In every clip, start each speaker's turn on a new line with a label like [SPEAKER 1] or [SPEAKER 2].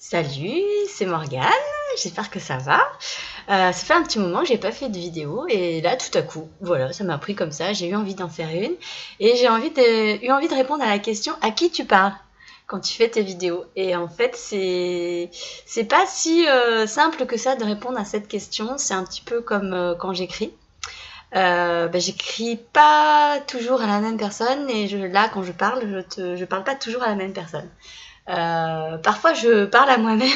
[SPEAKER 1] Salut, c'est Morgane, j'espère que ça va. Ça fait un petit moment que j'ai pas fait de vidéo et là tout à coup, voilà, ça m'a pris comme ça, j'ai eu envie d'en faire une et j'ai eu envie de répondre à la question à qui tu parles quand tu fais tes vidéos. Et en fait, c'est pas si simple que ça de répondre à cette question, c'est un petit peu comme quand j'écris. J'écris pas toujours à la même personne et là quand je parle, je parle pas toujours à la même personne. Parfois je parle à moi-même,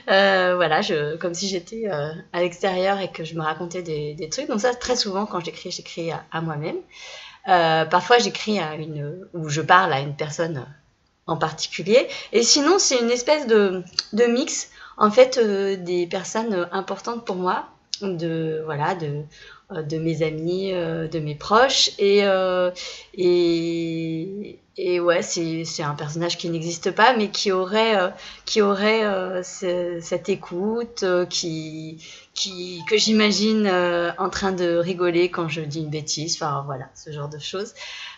[SPEAKER 1] voilà, comme si j'étais à l'extérieur et que je me racontais des trucs. Donc ça, très souvent quand j'écris à moi-même. Parfois j'écris ou je parle à une personne en particulier. Et sinon, c'est une espèce de mix, en fait, des personnes importantes pour moi, de mes amis, de mes proches. Et ouais, c'est un personnage qui n'existe pas, mais qui aurait cette écoute, que j'imagine en train de rigoler quand je dis une bêtise. Enfin, voilà, ce genre de choses.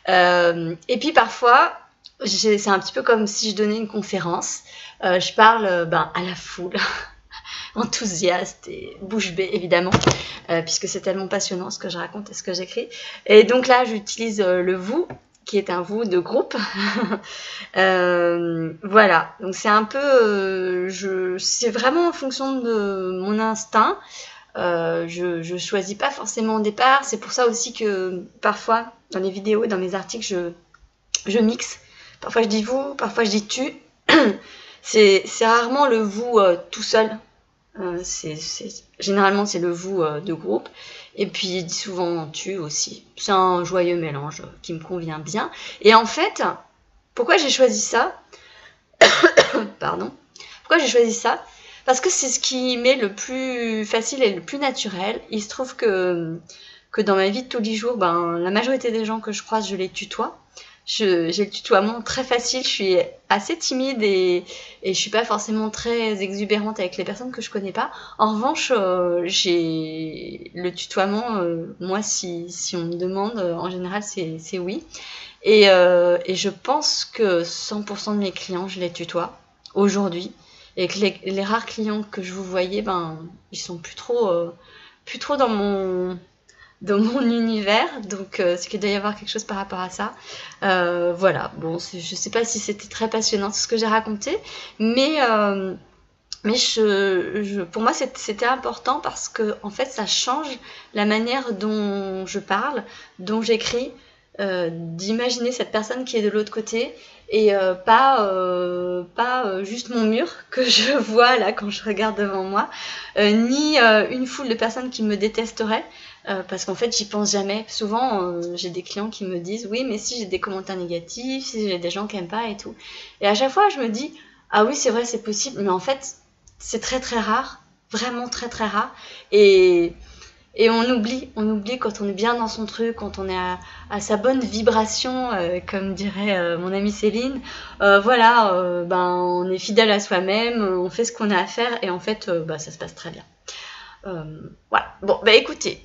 [SPEAKER 1] Et puis parfois, c'est un petit peu comme si je donnais une conférence. Je parle à la foule, enthousiaste et bouche bée évidemment, puisque c'est tellement passionnant ce que je raconte et ce que j'écris. Et donc là, j'utilise le vous, qui est un vous de groupe. Voilà, donc c'est un peu, c'est vraiment en fonction de mon instinct. Je choisis pas forcément au départ. C'est pour ça aussi que parfois, dans les vidéos, dans mes articles, je mixe. Parfois je dis vous, parfois je dis tu. C'est rarement le vous tout seul. Généralement c'est le vous de groupe. Et puis je dis souvent tu aussi. C'est un joyeux mélange qui me convient bien. Et en fait, pourquoi j'ai choisi ça? Pardon. Pourquoi j'ai choisi ça? Parce que c'est ce qui m'est le plus facile et le plus naturel. Il se trouve que dans ma vie de tous les jours, la majorité des gens que je croise, je les tutoie. J'ai le tutoiement très facile, je suis assez timide et je suis pas forcément très exubérante avec les personnes que je connais pas. En revanche, j'ai le tutoiement, moi si on me demande, en général c'est oui. Et je pense que 100% de mes clients, je les tutoie aujourd'hui. Et que les rares clients que je vous voyais, ils sont plus trop dans mon univers, donc c'est qu'il doit y avoir quelque chose par rapport à ça. Voilà, bon, je sais pas si c'était très passionnant tout ce que j'ai raconté, mais pour moi c'était important parce que en fait ça change la manière dont je parle, dont j'écris, d'imaginer cette personne qui est de l'autre côté et pas juste mon mur que je vois là quand je regarde devant moi, ni une foule de personnes qui me détesteraient. Parce qu'en fait, j'y pense jamais. Souvent, j'ai des clients qui me disent oui, mais si j'ai des commentaires négatifs, si j'ai des gens qui aiment pas et tout. Et à chaque fois, je me dis ah oui, c'est vrai, c'est possible, mais en fait, c'est très très rare, vraiment très très rare. Et on oublie quand on est bien dans son truc, quand on est à sa bonne vibration, comme dirait mon amie Céline. Voilà, on est fidèle à soi-même, on fait ce qu'on a à faire et en fait, ça se passe très bien. Voilà. Bon, écoutez,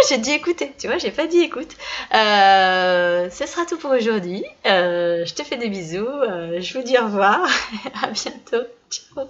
[SPEAKER 1] j'ai dit écoutez, tu vois, j'ai pas dit écoute. Ce sera tout pour aujourd'hui. Je te fais des bisous. Je vous dis au revoir. À bientôt. Ciao.